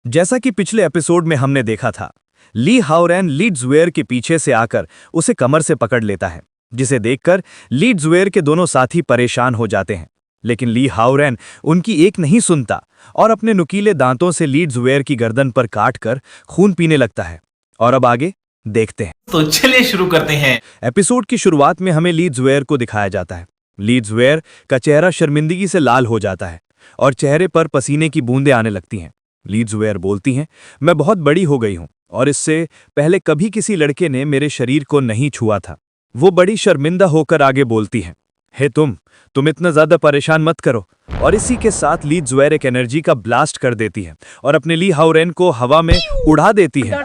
जैसा कि पिछले एपिसोड में हमने देखा था, ली हाओरेन लीड्सवेयर के पीछे से आकर उसे कमर से पकड़ लेता है, जिसे देखकर लीड्सवेयर के दोनों साथी परेशान हो जाते हैं। लेकिन ली हाओरेन उनकी एक नहीं सुनता और अपने नुकीले दांतों से लीड्सवेयर की गर्दन पर काटकर खून पीने लगता है। और अब आगे देखते हैं। तो चलिए शुरू करते हैं। एपिसोड की शुरुआत में हमें लीड्सवेयर को दिखाया जाता है। लीड्सवेयर का चेहरा शर्मिंदगी से लाल हो जाता है और चेहरे पर पसीने की बूंदें आने लगती हैं। लीड्सवेयर बोलती हैं, मैं बहुत बड़ी हो गई हूं और इससे पहले कभी किसी लड़के ने मेरे शरीर को नहीं छुआ था। वो बड़ी शर्मिंदा होकर आगे बोलती हैं, हे तुम इतना ज्यादा परेशान मत करो। और इसी के साथ लीड्सवेयर एक एनर्जी का ब्लास्ट कर देती है और अपने ली हाओरेन को हवा में उड़ा देती है।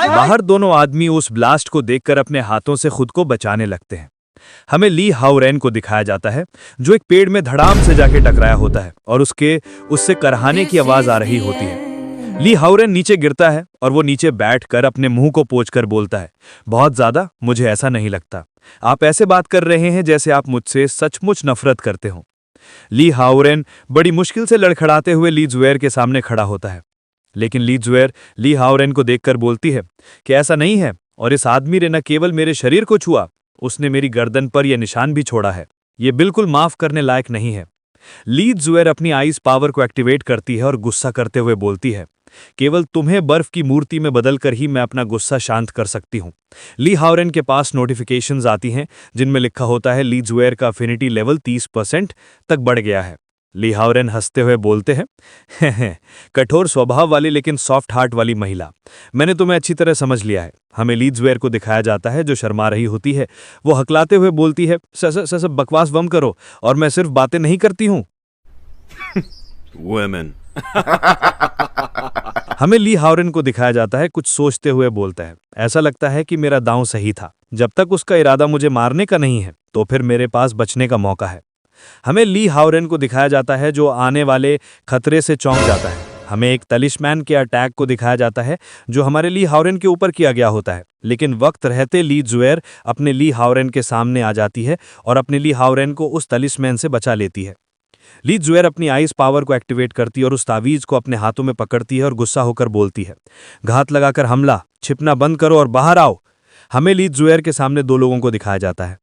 बाहर दोनों आदमी उस ब्लास्ट को देखकर अपने हाथों से खुद को बचाने लगते हैं। हमें ली हाओरेन को दिखाया जाता है जो एक पेड़ में धड़ाम से जाके टकराया होता है और उससे करहाने की आवाज आ रही होती है। ली हाओरेन नीचे गिरता है और वो नीचे बैठकर अपने मुंह को पोंछकर बोलता है, बहुत ज्यादा मुझे ऐसा नहीं लगता। आप ऐसे बात कर रहे हैं जैसे आप मुझसे सचमुच नफरत करते हो। ली हाओरेन बड़ी मुश्किल से लड़खड़ाते हुए लीड्सवेयर के सामने खड़ा होता है, लेकिन लीड्सवेयर ली हाओरेन को देखकर बोलती है कि ऐसा नहीं है और इस आदमी ने न केवल मेरे शरीर को छुआ, उसने मेरी गर्दन पर यह निशान भी छोड़ा है। यह बिल्कुल माफ करने लायक नहीं है। लीड्सवेयर अपनी आइस पावर को एक्टिवेट करती है और गुस्सा करते हुए बोलती है, केवल तुम्हें बर्फ की मूर्ति में बदलकर ही मैं अपना गुस्सा शांत कर सकती हूं। ली हाओरेन के पास नोटिफिकेशंस आती हैं जिनमें लिखा होता है लीड्सवेयर का अफिनिटी लेवल 30% तक बढ़ गया है। ली हाओरेन हंसते हुए बोलते हैं, कठोर स्वभाव वाली लेकिन सॉफ्ट हार्ट वाली महिला, मैंने तुम्हें अच्छी तरह समझ लिया है। हमें लीड्सवेयर को दिखाया जाता है जो शर्मा रही होती है। वो हकलाते हुए बोलती है, सब बकवास बम करो और मैं सिर्फ बातें नहीं करती हूं। Women. हमें ली हाओरेन को दिखाया जाता है कुछ सोचते हुए बोलता है, ऐसा लगता है कि मेरा दांव सही था। जब तक उसका इरादा मुझे मारने का नहीं है तो फिर मेरे पास बचने का मौका है। हमें ली हाओरेन को दिखाया जाता है जो आने वाले खतरे से चौंक जाता है। हमें एक तलिस्मैन के अटैक को दिखाया जाता है जो हमारे ली हाओरेन के ऊपर किया गया होता है, लेकिन वक्त रहते लीड्सवेयर अपने ली हाओरेन के सामने आ जाती है और अपने ली हाओरेन को उस तलिस्मैन से बचा लेती है। लीड्सवेयर अपनी आइस पावर को एक्टिवेट करती है और उस तावीज को अपने हाथों में पकड़ती है और गुस्सा होकर बोलती है, घात लगाकर हमला, छिपना बंद करो और बाहर आओ। हमें लीड्सवेयर के सामने दो लोगों को दिखाया जाता है।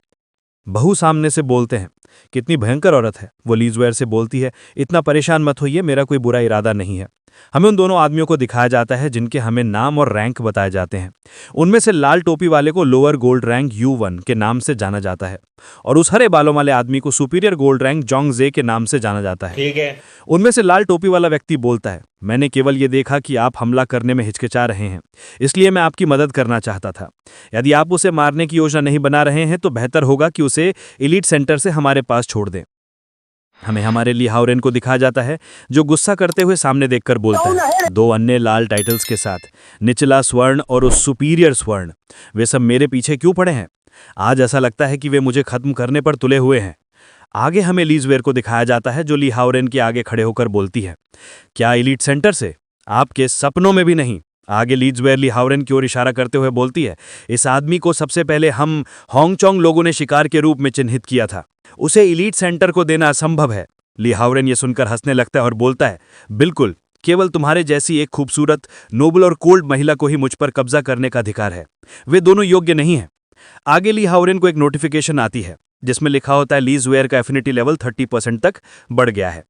बहू सामने से बोलते हैं, कितनी भयंकर औरत है। वो लीड्सवेयर से बोलती है, इतना परेशान मत होइए, मेरा कोई बुरा इरादा नहीं है। हमें उन दोनों आदमियों को दिखाया जाता है जिनके हमें नाम और रैंक बताए जाते हैं। उनमें से लाल टोपी वाले को लोअर गोल्ड रैंक U1 के नाम से जाना जाता है और उस हरे बालों वाले आदमी को सुपीरियर गोल्ड रैंक जोंग जे के नाम से जाना जाता है। ठीक है। उनमें से लाल टोपी वाला व्यक्ति बोलता है, मैंने केवल ये देखा कि आप हमला करने में हिचकिचा रहे हैं, इसलिए मैं आपकी मदद करना चाहता था। यदि आप उसे मारने की योजना नहीं बना रहे हैं तो बेहतर होगा कि उसे एलीट सेंटर से हमारे पास छोड़ दें। हमें हमारे ली हाओरेन को दिखाया जाता है जो गुस्सा करते हुए सामने देखकर बोलता है, दो अन्य लाल टाइटल्स के साथ, निचला स्वर्ण और उस सुपीरियर स्वर्ण, वे सब मेरे पीछे क्यों पड़े हैं? आज ऐसा लगता है कि वे मुझे खत्म करने पर तुले हुए हैं। आगे हमें लीड्सवेयर को दिखाया जाता है जो ली हाओरेन के आगे खड़े होकर बोलती है, क्या एलीट सेंटर से? आपके सपनों में भी नहीं। आगे लीड्सवेयर ली हाओरेन की ओर इशारा करते हुए बोलती है, इस आदमी को सबसे पहले हम हांगचोंग लोगों ने शिकार के रूप में चिन्हित किया था, उसे एलीट सेंटर को देना असंभव है। ली हाओरेन ये सुनकर हंसने लगता है और बोलता है, बिल्कुल, केवल तुम्हारे जैसी एक खूबसूरत, नोबल और कोल्ड महिला को ही मुझ पर कब्जा करने का अधिकार है। वे दोनों योग्य नहीं हैं। आगे ली हाओरेन को एक नोटिफिकेशन आती है जिसमें लिखा होता है लीड्सवेयर का एफिनिटी लेवल 30% तक बढ़ गया है।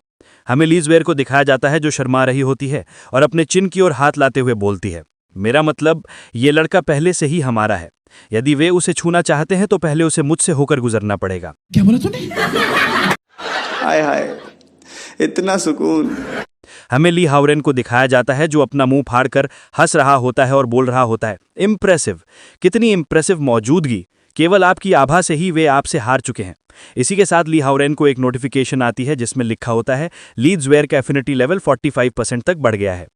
हमें लीड्सवेयर को दिखाया जाता है जो शर्मा रही होती है और अपने चिन की ओर हाथ लाते हुए बोलती है, मेरा मतलब ये लड़का पहले से ही हमारा है। यदि वे उसे छूना चाहते हैं तो पहले उसे मुझसे होकर गुजरना पड़ेगा। क्या बोला तूने? हाय हाय, इतना सुकून। हमें ली हाओरेन को दिखाया जाता है जो अपना मुंह फाड़कर हंस रहा होता है और बोल रहा होता है, इम्प्रेसिव, कितनी इम्प्रेसिव मौजूदगी, केवल आपकी आभा से ही वे आपसे हार चुके हैं। इसी के साथ ली हाओरेन को एक नोटिफिकेशन आती है जिसमें लिखा होता है लीड्सवेयर का एफिनिटी लेवल 45% तक बढ़ गया है।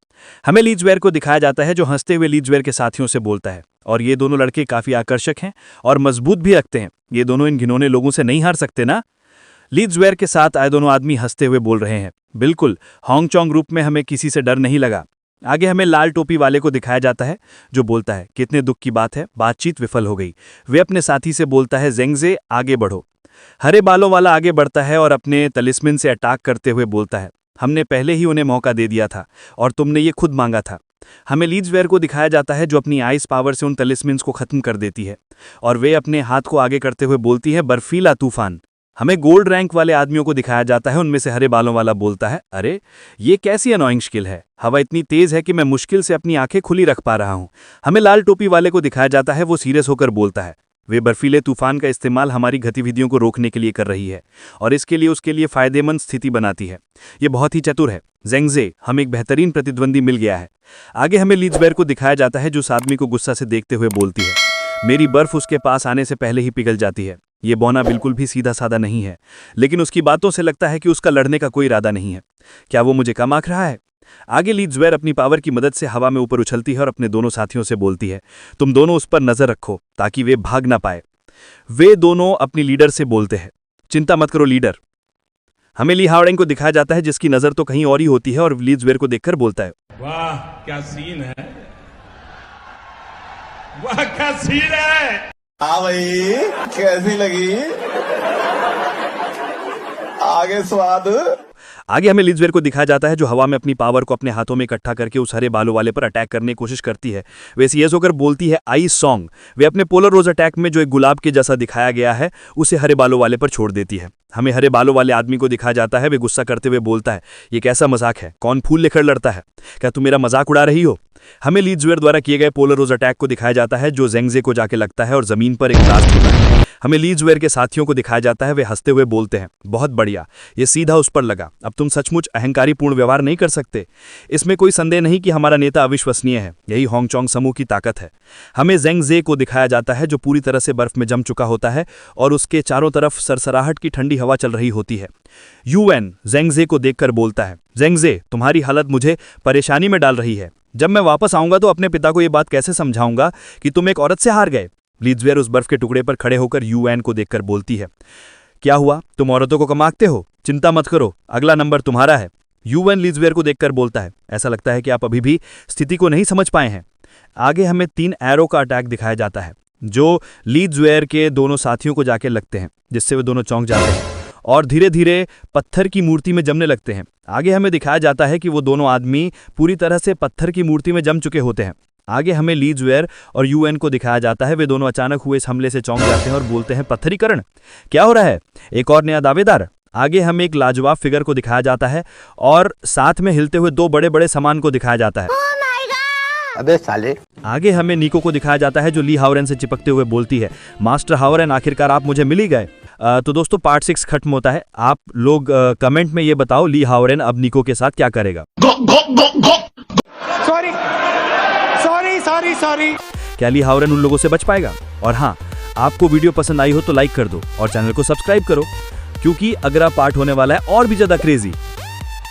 हमें लीड्सवेयर को दिखाया जाता है जो हंसते हुए लीड्सवेयर के साथियों से बोलता है, और ये दोनों लड़के काफी आकर्षक हैं और मजबूत भी रखते हैं, ये दोनों इन घिनौने लोगों से नहीं हार सकते ना? लीड्सवेयर के साथ आए दोनों आदमी हंसते हुए बोल रहे हैं, बिल्कुल, हांगचोंग ग्रुप में हमें किसी से डर नहीं लगा। आगे हमें लाल टोपी वाले को दिखाया जाता है जो बोलता है, कितने दुख की बात है, बातचीत विफल हो गई। वे अपने साथी से बोलता है, जेंगजे आगे बढ़ो। हरे बालों वाला आगे बढ़ता है और अपने तलिस्मन से अटैक करते हुए बोलता है, हमने पहले ही उन्हें मौका दे दिया था और तुमने ये खुद मांगा था। हमें लीड्सवेयर को दिखाया जाता है जो अपनी आइस पावर से उन तलिस्मिन्स को खत्म कर देती है और वे अपने हाथ को आगे करते हुए बोलती है बर्फीला तूफान। हमें गोल्ड रैंक वाले आदमियों को दिखाया जाता है, उनमें से हरे बालों वाला बोलता है, अरे ये कैसी अनोइंग स्किल है, हवा इतनी तेज है कि मैं मुश्किल से अपनी आंखें खुली रख पा रहा हूं। हमें लाल टोपी वाले को दिखाया जाता है, वो सीरियस होकर बोलता है, वे बर्फीले तूफान का इस्तेमाल हमारी गतिविधियों को रोकने के लिए कर रही है और इसके लिए उसके लिए फायदेमंद स्थिति बनाती है। ये बहुत ही चतुर है। ज़ेंगज़े, हमें एक बेहतरीन प्रतिद्वंदी मिल गया है। आगे हमें लीड्सवेयर को दिखाया जाता है जो उस आदमी को गुस्सा से देखते हुए बोलती है, मेरी बर्फ उसके पास आने से पहले ही पिघल जाती है। ये बौना बिल्कुल भी सीधा साधा नहीं है, लेकिन उसकी बातों से लगता है कि उसका लड़ने का कोई इरादा नहीं है। क्या वो मुझे कम आंक रहा है? आगे लीड्सवेयर अपनी पावर की मदद से हवा में ऊपर उछलती है और अपने दोनों साथियों से बोलती है, तुम दोनों उस पर नजर रखो ताकि वे भाग ना पाए। वे दोनों अपनी लीडर से बोलते हैं, चिंता मत करो लीडर। हमें ली हावड़ेंग को दिखाया जाता है जिसकी नजर तो कहीं और ही होती है और लीड्सवेयर को देखकर बोलता है, वाह क्या सीन है, वाह क्या सीन है। हाँ भाई, कैसी लगी? आगे स्वाद। आगे हमें लीड्सवेयर को दिखाया जाता है जो हवा में अपनी पावर को अपने हाथों में इकट्ठा करके उस हरे बालों वाले पर अटैक करने की कोशिश करती है। वे सीरियस होकर बोलती है, आइस सॉन्ग। वे अपने पोलर रोज अटैक में जो एक गुलाब के जैसा दिखाया गया है उसे हरे बालों वाले पर छोड़ देती है। हमें हरे बालों वाले आदमी को दिखाया जाता है, वे गुस्सा करते हुए बोलता है, ये कैसा मजाक है, कौन फूल लेकर लड़ता है, क्या तुम मेरा मजाक उड़ा रही हो? हमें लीड्सवेयर द्वारा किए गए पोलर रोज अटैक को दिखाया जाता है जो ज़ेंगज़े को जाके लगता है और जमीन पर एक ब्लास्ट होता है। हमें लीड्सवेयर के साथियों को दिखाया जाता है, वे हंसते हुए बोलते हैं, बहुत बढ़िया, ये सीधा उस पर लगा, अब तुम सचमुच अहंकारीपूर्ण व्यवहार नहीं कर सकते। इसमें कोई संदेह नहीं कि हमारा नेता अविश्वसनीय है, यही होंगचोंग समूह की ताकत है। हमें ज़ेंगज़े को दिखाया जाता है जो पूरी तरह से बर्फ में जम चुका होता है और उसके चारों तरफ सरसराहट की ठंडी हवा चल रही होती है। यूएन ज़ेंगज़े को देखकर बोलता है, ज़ेंगज़े, तुम्हारी हालत मुझे परेशानी में डाल रही है। जब मैं वापस आऊंगा तो अपने पिता को यह बात कैसे समझाऊंगा कि तुम एक औरत से हार गए? लीड्सवेयर उस बर्फ के टुकड़े पर खड़े होकर यूएन को देखकर बोलती है, क्या हुआ, तुम औरतों को कम आंकते हो? चिंता मत करो, अगला नंबर तुम्हारा है। यूएन लीड्सवेयर को देखकर बोलता है, ऐसा लगता है कि आप अभी भी स्थिति को नहीं समझ पाए हैं। आगे हमें 3 एरो का अटैक दिखाया जाता है जो लीड्सवेयर के दोनों साथियों को जाके लगते हैं, जिससे वे दोनों चौंक जाते हैं और धीरे धीरे पत्थर की मूर्ति में जमने लगते हैं। आगे हमें दिखाया जाता है कि वो दोनों आदमी पूरी तरह से पत्थर की मूर्ति में जम चुके होते हैं। आगे हमें लीड्सवेयर और यूएन को दिखाया जाता है, वे दोनों अचानक हुए इस हमले से चौंक जाते हैं और बोलते हैं, पत्थरीकरण, क्या हो रहा है, एक और नया दावेदार? आगे हमें एक लाजवाब फिगर को दिखाया जाता है और साथ में हिलते हुए 2 बड़े बड़े सामान को दिखाया जाता है। अबे साले। आगे हमें निको को दिखाया जाता है जो ली हावरेन से चिपकते हुए बोलती है, मास्टर हावरेन, आखिरकार आप मुझे मिल ही गए। तो दोस्तों पार्ट 6 खत्म होता है। आप लोग कमेंट में ये बताओ ली हावरेन अब निको के साथ क्या करेगा। सॉरी। क्या ली हावरेन उन लोगों से बच पाएगा? और हाँ, आपको वीडियो पसंद आई हो तो लाइक कर दो और चैनल को सब्सक्राइब करो, क्योंकि अगला पार्ट होने वाला है और भी ज्यादा क्रेजी।